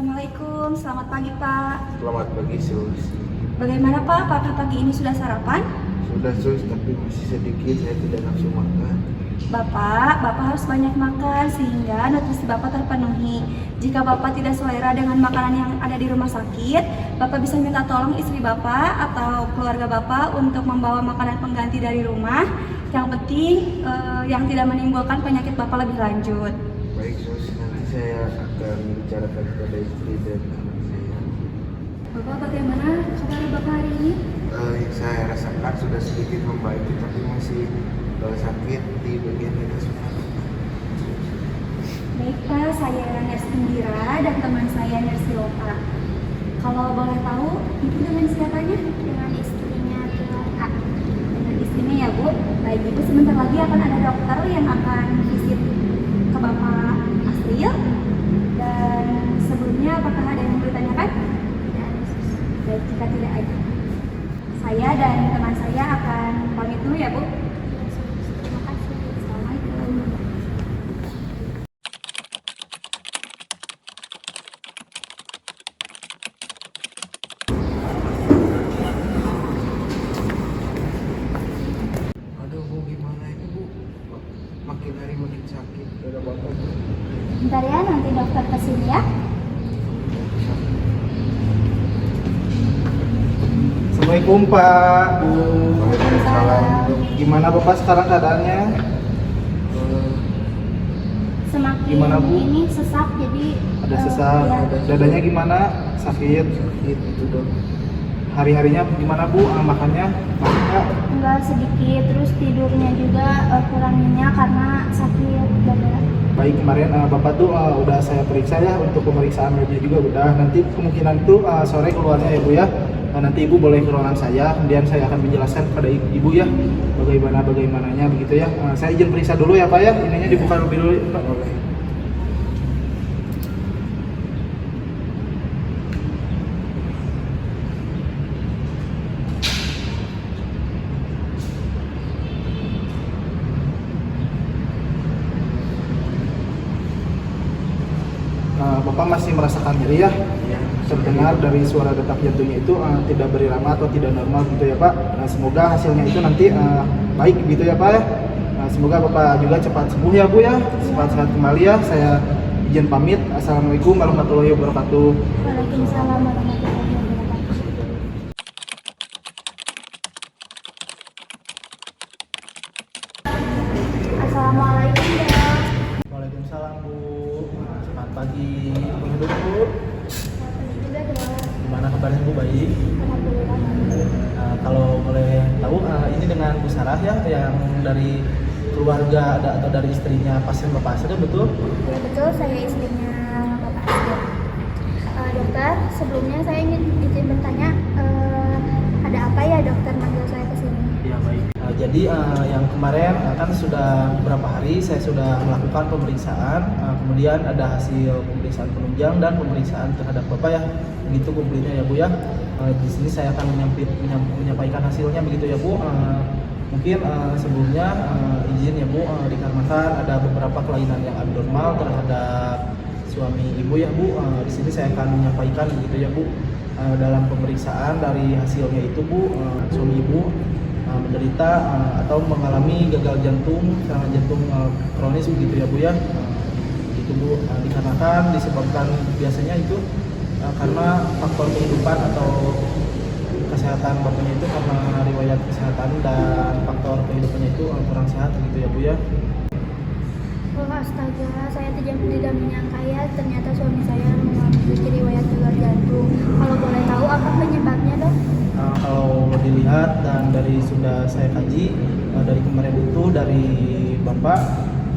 Assalamualaikum, selamat pagi Pak. Selamat pagi Sus. Bagaimana Pak, apakah pagi ini sudah sarapan? Sudah Sus, tapi masih sedikit saya tidak nafsu makan. Bapak harus banyak makan sehingga nutrisi Bapak terpenuhi. Jika Bapak tidak selera dengan makanan yang ada di rumah sakit, Bapak bisa minta tolong istri Bapak atau keluarga Bapak untuk membawa makanan pengganti dari rumah. Yang penting yang tidak menimbulkan penyakit Bapak lebih lanjut. Baik Sus, nanti saya akan bicarakan kepada istri dan anak saya. Bapak, bagaimana kabar Bapak hari ini? Yang saya rasakan sudah sedikit membaik, tapi masih sakit di bagian atas. Baik Pak, saya Nurse Indira dan teman saya Nurse Silva. Kalau boleh tahu, Ibu dengan siapanya? Dengan istrinya Tuan A. Dengan istrinya ya Bu. Baik Ibu, sebentar lagi akan ada dokter yang akan visit ke Bapak Asril. Dan sebelumnya apakah ada yang bertanyakan? Baik, jika tidak ada, saya dan teman saya akan pamit dulu ya Bu. Terima kasih. Assalamualaikum. Aduh Bu, gimana ini Bu? Makin hari makin sakit. Ada bapak Bu. Bentar ya, nanti dokter kesini ya. Assalamualaikum Pak, Bu. Waalaikumsalam. Gimana Bapak sekarang keadaannya? Semakin Gimana, Bu? ini sesak, jadi Ada sesak, ya, dadanya gimana? Sakit? Itu dong. Hari-harinya gimana Bu? Makannya? Makannya? enggak sedikit, terus tidurnya juga kurang nyenyak karena sakit dada. Baik, kemarin Bapak tuh udah saya periksa ya untuk pemeriksaan labnya juga udah. Nanti kemungkinan tuh sore keluarnya ya Bu ya. Nanti Ibu boleh ke ruangan saya, kemudian saya akan menjelaskan kepada Ibu ya bagaimananya begitu ya. Saya izin periksa dulu ya Pak ya. Ininya dibuka lebih dulu Pak. Boleh. Bapak masih merasakan nyeri ya? Iya. Terdengar dari suara detak jantungnya itu tidak berirama atau tidak normal gitu ya Pak. Semoga hasilnya itu nanti baik gitu ya Pak ya. Semoga Bapak juga cepat sembuh ya Bu ya. Cepat sehat kembali ya. Saya izin pamit. Assalamualaikum warahmatullahi wabarakatuh. Waalaikumsalam warahmatullahi wabarakatuh. Assalamualaikum ya. Waalaikumsalam Bu. Selamat pagi. Boleh duduk Bu. Ini juga dong. Gimana kabarnya Bu? Baik. Alhamdulillah. Kalau boleh tahu ini dengan Bu Sarah ya yang dari keluarga atau dari istrinya pasien Bapak Asril betul? Ya betul, saya istrinya Bapak Asril. Dokter, sebelumnya saya ingin izin bertanya, ada apa ya dokter manggil saya ke sini? Ya baik. Jadi yang kemarin kan sudah beberapa hari saya sudah melakukan pemeriksaan, kemudian ada hasil pemeriksaan penunjang dan pemeriksaan terhadap Bapak ya, begitu komplitnya ya Bu ya. Di sini saya akan menyampaikan hasilnya begitu ya Bu. Mungkin sebelumnya izin ya Bu, dikarenakan ada beberapa kelainan yang abnormal terhadap suami Ibu ya Bu. Di sini saya akan menyampaikan begitu ya Bu. Dalam pemeriksaan dari hasilnya itu Bu, suami Ibu menderita atau mengalami gagal jantung, serangan jantung kronis begitu ya Bu ya. Itu Bu, dikarenakan disebabkan biasanya itu karena faktor kehidupan atau kesehatan bapaknya itu karena riwayat kesehatan dan faktor kehidupannya itu kurang sehat begitu ya Bu ya. Oh astaga, saya tidak menyangka ya ternyata suami saya memiliki riwayat gagal jantung. Kalau boleh tahu apa penyebabnya dok? Kalau dilihat dan dari sudah saya kaji dari kemarin itu dari Bapak,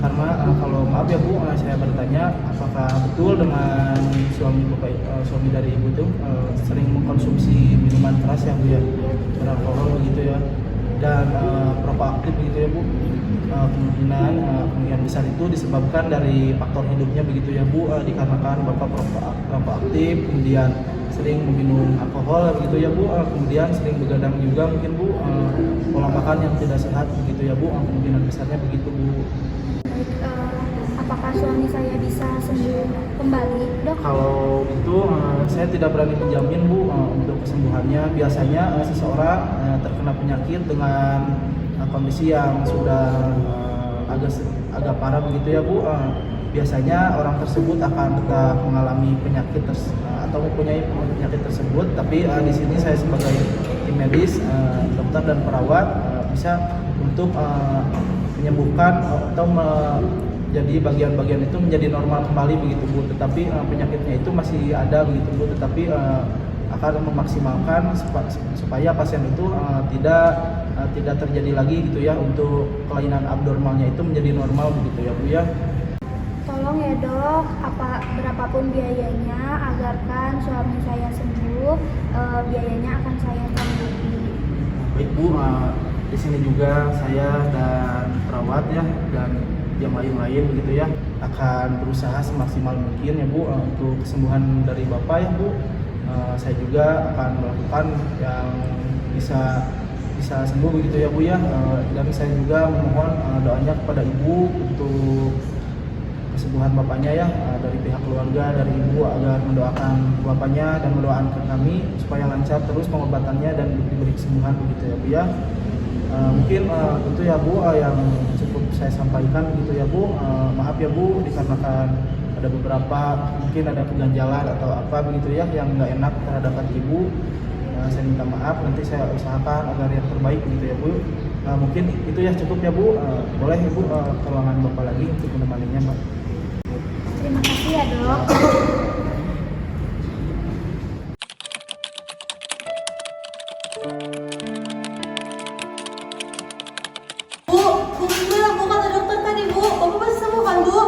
karena kalau maaf ya Bu, saya bertanya apakah betul dengan suami dari Ibu itu sering mengkonsumsi minuman keras ya Bu ya, beralkohol begitu ya, dan perokok aktif begitu ya Bu. Kemungkinan besar itu disebabkan dari faktor hidupnya begitu ya Bu, dikarenakan Bapak perokok aktif, kemudian sering meminum alkohol begitu ya Bu, kemudian sering begadang juga mungkin Bu, pola makan yang tidak sehat begitu ya Bu, kemungkinan besarnya begitu Bu. Baik, apakah suami saya bisa sembuh kembali, dok? Kalau itu saya tidak berani menjamin Bu untuk kesembuhannya. Biasanya seseorang terkena penyakit dengan kondisi yang sudah agak parah begitu ya Bu. Biasanya orang tersebut akan tetap mengalami penyakit atau mempunyai penyakit tersebut. Tapi di sini saya sebagai tim medis, dokter dan perawat bisa untuk menyembuhkan atau jadi bagian-bagian itu menjadi normal kembali begitu Bu. Tetapi penyakitnya itu masih ada begitu Bu. Tetapi akan memaksimalkan supaya pasien itu tidak terjadi lagi gitu ya, untuk kelainan abnormalnya itu menjadi normal begitu ya Bu ya. Tolong ya dok, berapapun biayanya agarkan suami saya sembuh, biayanya akan saya tanggung. Baik Bu, di sini juga saya dan perawat ya dan yang lain-lain begitu ya akan berusaha semaksimal mungkin ya Bu untuk kesembuhan dari Bapak ya Bu. Saya juga akan melakukan yang bisa sembuh begitu ya Bu ya. Dan saya juga memohon doanya kepada Ibu untuk kesembuhan Bapaknya ya, dari pihak keluarga, dari Ibu agar mendoakan Bapaknya dan mendoakan kami supaya lancar terus pengobatannya dan diberi kesembuhan begitu ya Bu ya. Mungkin itu ya Bu yang cukup saya sampaikan gitu ya Bu. Maaf ya Bu dikarenakan ada beberapa mungkin ada keganjalan atau apa begitu ya yang nggak enak terhadap Ibu. Saya minta maaf, nanti saya usahakan agar yang terbaik begitu ya Bu. Mungkin itu ya cukup ya Bu. Boleh Ibu ke ruangan Bapak lagi untuk menemaninya Pak. Terima kasih ya dok. Bu kata dokter tadi Bu, Bapak pasti sembuh kan Bu?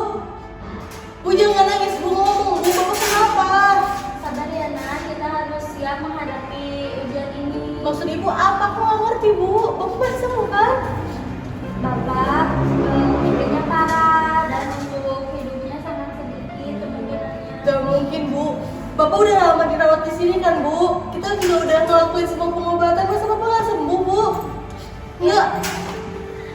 Bu jangan nangis Bu, ngomong Bu, Bapak kenapa? Sabar ya nak, kita harus siap menghadapi ujian ini. Maksud Ibu apa? Aku nggak ngerti Bu, Bapak pasti sembuh kan? Bapak penyakitnya parah dan untuk hidupnya sangat sedikit kemungkinannya. Gak mungkin Bu, Bapak udah lama dirawat di sini kan Bu? Kita juga udah ngelakuin semua pengobatan, masa Bapak nggak sembuh Bu? Enggak.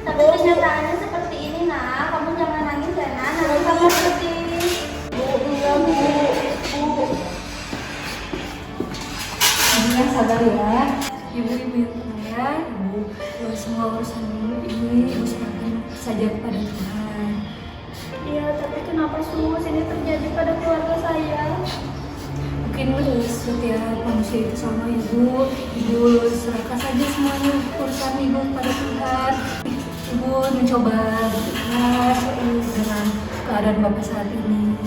Tapi kenyataannya seperti ini nak, kamu jangan nangis ya nak, nanti kamu sedih. Bu, enggak Bu. Ibu yang sabar ya, ibu-ibu yang tenang ya. Ibu, semua urusan ini ibu serahkan saja kepada Tuhan. Iya, tapi kenapa semua ini terjadi pada keluarga saya? Mungkin setiap manusia itu sama ya Bu. Ibu serahkan saja semuanya urusan ibu kepada Tuhan. Ibu mencoba berikhlas dengan keadaan Bapak saat ini.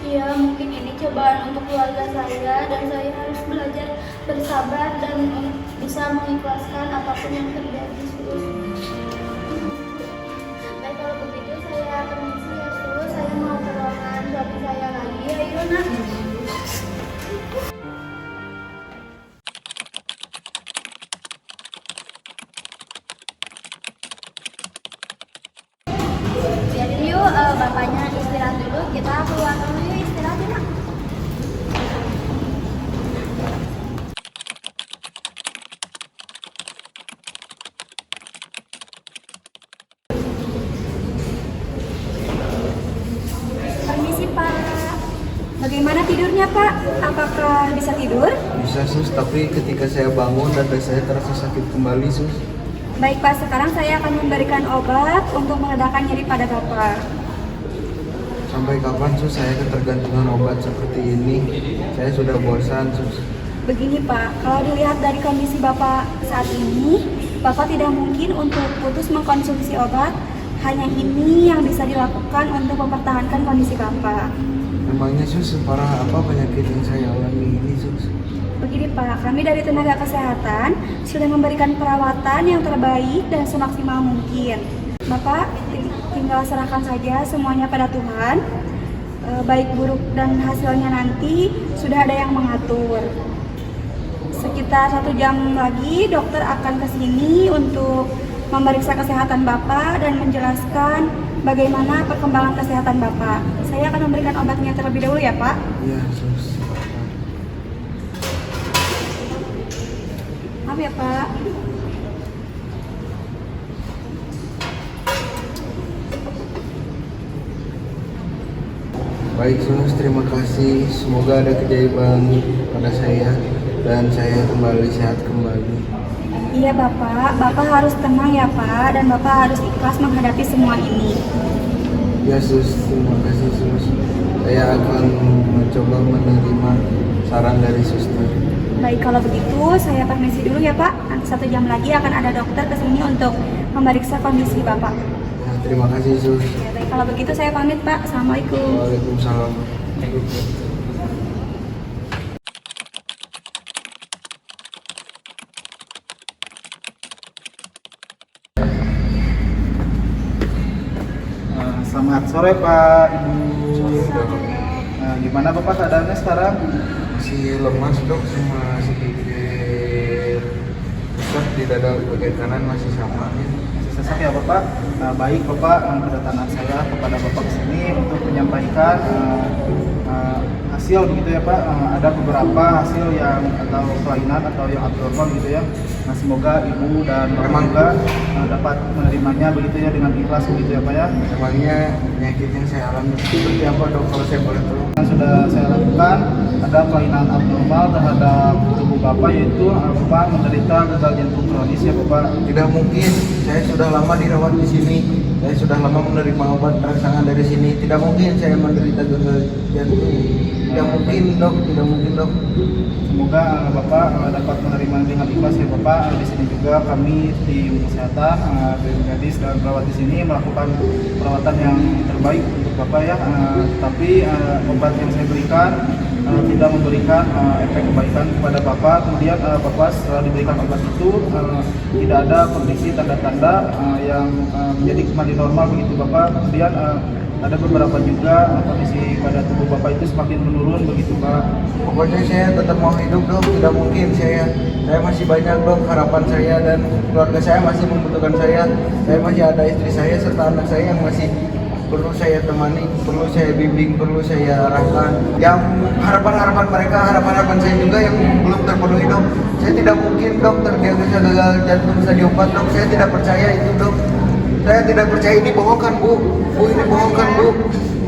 Iya, mungkin ini cobaan untuk keluarga saya dan saya harus belajar bersabar dan bisa mengikhlaskan apapun yang terjadi. Baik, kalau begitu saya permisi ya Sus, saya mau ke ruangan suami saya lagi. Ayo nak. Biarin yuk bapaknya istirahat dulu, kita keluar dulu yuk, istirahat yuk nak. Permisi Pak. Bagaimana tidurnya Pak? Apakah bisa tidur? Bisa Sus, tapi ketika saya bangun dada saya terasa sakit kembali Sus. Baik Pak, sekarang saya akan memberikan obat untuk meredakan nyeri pada Bapak. Sampai kapan Sus saya ketergantungan obat seperti ini? Saya sudah bosan Sus. Begini Pak, kalau dilihat dari kondisi Bapak saat ini, Bapak tidak mungkin untuk putus mengkonsumsi obat. Hanya ini yang bisa dilakukan untuk mempertahankan kondisi Bapak. Emangnya Sus separah apa penyakit yang saya alami ini Sus? Begini Pak, kami dari tenaga kesehatan sudah memberikan perawatan yang terbaik dan semaksimal mungkin. Bapak tinggal serahkan saja semuanya pada Tuhan. Baik buruk dan hasilnya nanti sudah ada yang mengatur. Sekitar 1 jam lagi dokter akan ke sini untuk memeriksa kesehatan Bapak dan menjelaskan bagaimana perkembangan kesehatan Bapak. Saya akan memberikan obatnya terlebih dahulu ya Pak. Iya Sus. Maaf ya Pak. Baik sus, terima kasih. Semoga ada keajaiban pada saya dan saya kembali sehat kembali. Iya Bapak, Bapak harus tenang ya Pak, dan Bapak harus ikhlas menghadapi semua ini. Ya sus, terima kasih sus. Saya akan mencoba menerima saran dari suster. Baik, kalau begitu saya permisi dulu ya Pak. Nanti 1 jam lagi akan ada dokter kesini untuk memeriksa kondisi Bapak. Ya, terima kasih sus. Ya, baik, kalau begitu saya pamit Pak. Assalamualaikum. Waalaikumsalam. Selamat sore Pak, Ibu. Gimana Bapak keadaannya sekarang? Masih lemas dok, sama sedikit pusat di dada bagian kanan masih sama. Masih sesak ya Bapak? Baik Bapak, kedatangan saya kepada Bapak kesini untuk menyampaikan hasil begitu ya Pak. Ada beberapa hasil yang atau kelainan atau yang abnormal gitu ya. Nah semoga Ibu dan Bapak juga dapat menerimanya begitu ya dengan ikhlas begitu ya Pak ya. Emangnya penyakit yang saya alami seperti apa dok, kalau saya boleh tahu? Yang sudah saya lakukan ada kelainan abnormal terhadap tubuh Bapak, yaitu Bapak menderita gagal jantung kronis ya Bapak. Tidak mungkin, saya sudah lama dirawat di sini. Saya sudah lama menerima obat rangsangan dari sini. Tidak mungkin saya menderita gagal jantung. Tidak mungkin dok, tidak mungkin dok. Semoga Bapak dapat menerima dengan ikhlas ya Bapak. Di sini juga kami tim kesehatan, tim medis dan perawat di sini melakukan perawatan yang terbaik untuk Bapak ya. Tapi obat yang saya berikan tidak memberikan efek kebaikan kepada Bapak. Kemudian Bapak setelah diberikan obat itu tidak ada kondisi tanda-tanda yang menjadi kembali normal begitu Bapak. Kemudian ada beberapa juga kondisi pada tubuh Bapak itu semakin menurun begitu Pak. Pokoknya saya tetap mau hidup dok, tidak mungkin saya masih banyak dok harapan saya, dan keluarga saya masih membutuhkan saya. Saya masih ada istri saya serta anak saya yang masih perlu saya temani, perlu saya bimbing, perlu saya arahkan. Yang harapan-harapan mereka, harapan-harapan saya juga yang belum terpenuhi dok. Saya tidak mungkin dok terdiagnosa gagal jantung stadium 4 dok. Saya tidak percaya itu dok. Saya tidak percaya, ini bohongkan bu. Bu, ini bohongkan bu.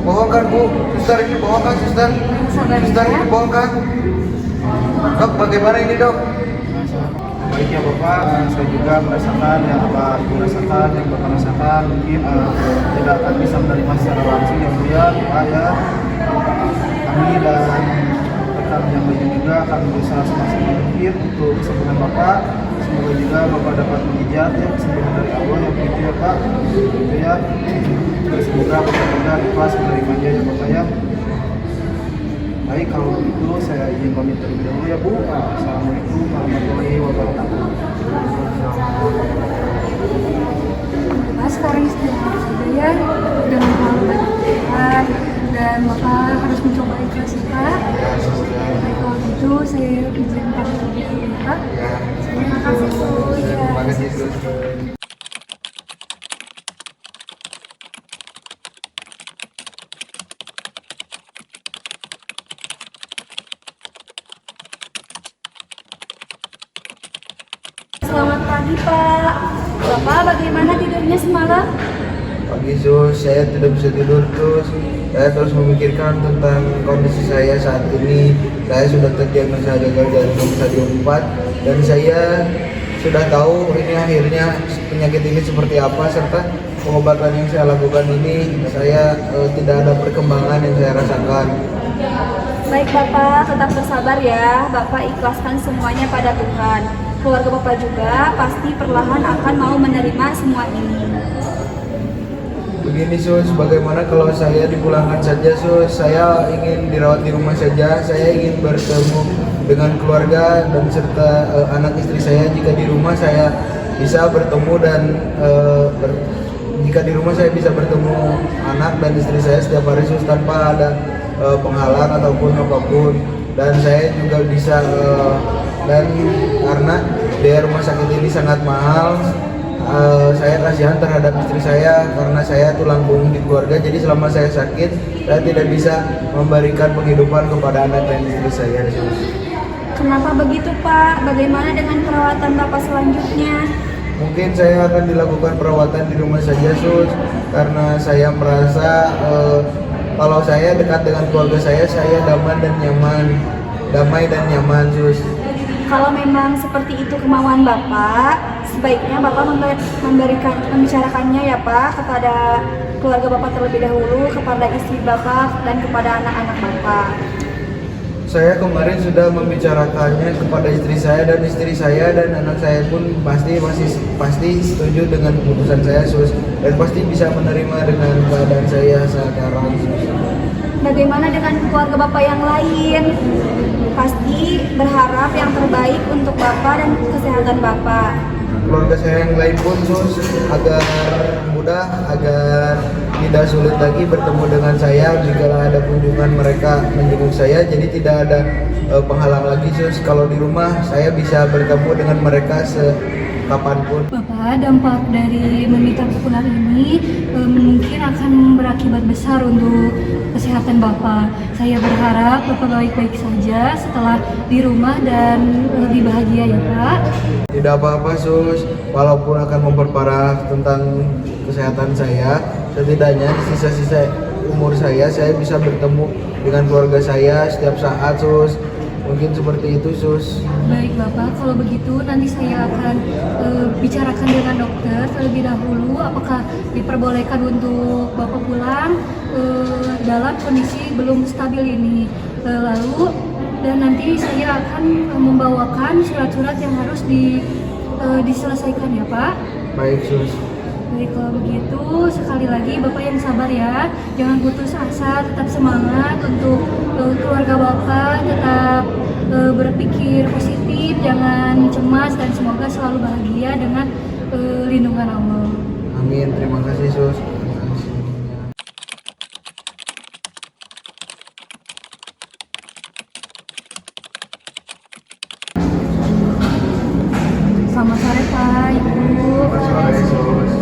Bohongkan bu. Suster, ini bohongkan suster. Suster, ini bohongkan. Dok, bagaimana ini dok? Baiknya Bapak, saya juga merasakan yang Bapak Ibu rasakan, yang Bapak rasakan mungkin tidak akan bisa menerima secara langsung yang mulia Pak ya. Kami dan rekan yang lainnya juga akan berusaha semaksimal mungkin untuk kesembuhan Bapak. Semoga juga Bapak dapat menijat ya kesembuhan dari Allah yang begitu ya Pak. Gitu ya. Semoga Bapak juga ikhlas menerimanya ya Bapak ya. Baik, kalau begitu saya izin pamit terlebih dahulu ya Bu. Assalamualaikum warahmatullahi wabarakatuh. Bapak sekarang istirahat saja ya, jangan terlalu banyak pikiran, dan Bapak harus mencoba ikhlas ya Pak. Baik, kalau gitu saya izin pamit terlebih dahulu ya Pak. Terima kasih Bu. Terima kasih sus. Selamat pagi Pak. Bapak bagaimana tidurnya semalam? Pagi sus, saya tidak bisa tidur terus. Saya terus memikirkan tentang kondisi saya saat ini. Saya sudah terdiagnosa gagal jantung stadium 4 dan saya sudah tahu ini akhirnya penyakit ini seperti apa, serta pengobatan yang saya lakukan ini saya tidak ada perkembangan yang saya rasakan. Baik Bapak, tetap bersabar ya. Bapak ikhlaskan semuanya pada Tuhan. Keluarga Bapak juga pasti perlahan akan mau menerima semua ini. Begini sus, bagaimana kalau saya dipulangkan saja sus? Saya ingin dirawat di rumah saja. Saya ingin bertemu dengan keluarga dan serta anak istri saya. Jika di rumah saya bisa bertemu dan jika di rumah saya bisa bertemu anak dan istri saya setiap hari sus, tanpa ada penghalang ataupun apapun. Dan saya juga bisa dan karena biaya rumah sakit ini sangat mahal, saya kasihan terhadap istri saya karena saya tulang punggung di keluarga. Jadi selama saya sakit, saya tidak bisa memberikan penghidupan kepada anak dan istri saya. Kenapa begitu Pak? Bagaimana dengan perawatan Bapak selanjutnya? Mungkin saya akan dilakukan perawatan di rumah saja sus, karena saya merasa kalau saya dekat dengan keluarga saya damai dan nyaman sus. Kalau memang seperti itu kemauan Bapak, sebaiknya Bapak membicarakannya ya Pak kepada keluarga Bapak terlebih dahulu, kepada istri Bapak dan kepada anak-anak Bapak. Saya kemarin sudah membicarakannya kepada istri saya dan anak saya pun pasti setuju dengan keputusan saya sus, dan pasti bisa menerima dengan keadaan saya sekarang sus. Bagaimana dengan keluarga Bapak yang lain? Pasti berharap yang terbaik untuk Bapak dan kesehatan Bapak. Keluarga saya yang lain pun sus, agar mudah, agar tidak sulit lagi bertemu dengan saya jika ada kunjungan mereka menjenguk saya, jadi tidak ada penghalang lagi sus. Kalau di rumah saya bisa bertemu dengan mereka kapanpun. Bapak, dampak dari meminta pulang ini mungkin akan berakibat besar untuk kesehatan Bapak. Saya berharap Bapak baik-baik saja setelah di rumah dan lebih bahagia ya Pak. Tidak apa-apa sus, walaupun akan memperparah tentang kesehatan saya, setidaknya di sisa-sisa umur saya bisa bertemu dengan keluarga saya setiap saat sus. Mungkin seperti itu sus. Baik Bapak, kalau begitu nanti saya akan bicarakan dengan dokter terlebih dahulu apakah diperbolehkan untuk Bapak pulang dalam kondisi belum stabil ini. Lalu dan nanti saya akan membawakan surat-surat yang harus diselesaikan ya Pak. Baik sus. Baik, kalau begitu sekali lagi Bapak yang sabar ya, jangan putus asa, tetap semangat untuk keluarga Bapak, tetap berpikir positif, jangan cemas dan semoga selalu bahagia dengan lindungan Allah. Amin, terima kasih sus. Selamat sore Pak, Ibu. Selamat sore sus.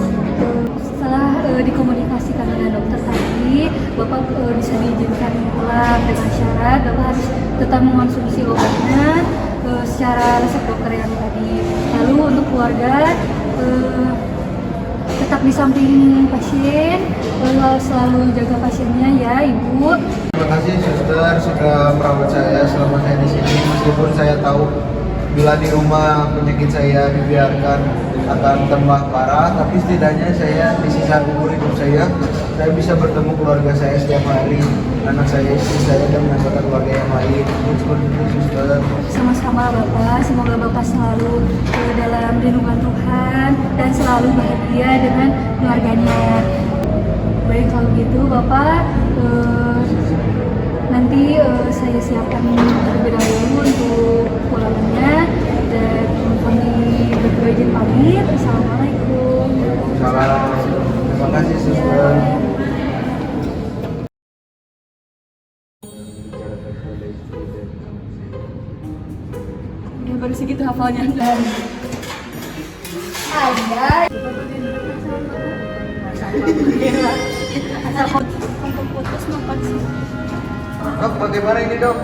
Setelah dikomunikasikan dengan dokter tadi, Bapak bisa diizinkan pulang dengan syarat Bapak harus tetap mengonsumsi obatnya secara resep dokter yang tadi. Lalu untuk keluarga tetap di samping pasien, selalu jaga pasiennya ya Ibu. Terima kasih suster sudah merawat saya selama saya di sini, meskipun saya tahu bila di rumah penyakit saya dibiarkan akan tambah parah, tapi setidaknya saya di sisa umur hidup saya bisa bertemu keluarga saya setiap hari, anak saya, istri saya, dan anggota keluarga yang lain. Seperti itu suster. Sama-sama Bapak, semoga Bapak selalu dalam lindungan Tuhan dan selalu bahagia dengan keluarganya. Baik, kalau gitu Bapak nanti saya siapkan terlebih dahulu untuk pulangannya dan kami berdua izin pamit. Assalamualaikum. Salam. Terima kasih suster. Ya baru segitu hafalnya. Untuk putus makan sih. Dok, bagaimana ini dok?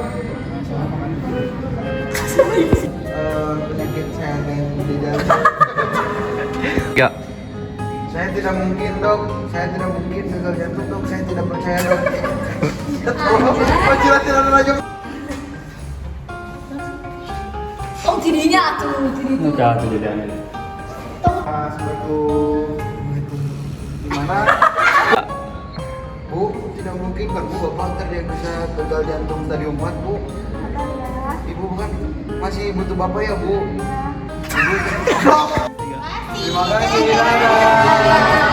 Penyakit saya yang di dalam. Ya. Saya tidak mungkin dok, saya tidak mungkin gagal jantung dok, saya tidak percaya dok. Cilat-cilat aja. Oh jadinya atuh, jadi Enggak tuh jadi aneh. Assalamualaikum. Gimana? Bu, tidak mungkin kan bu, bapak terdiagnosa gagal jantung stadium 4 bu. Ibu kan masih butuh bapak ya bu. Ibu. Terima kasih. Dadah.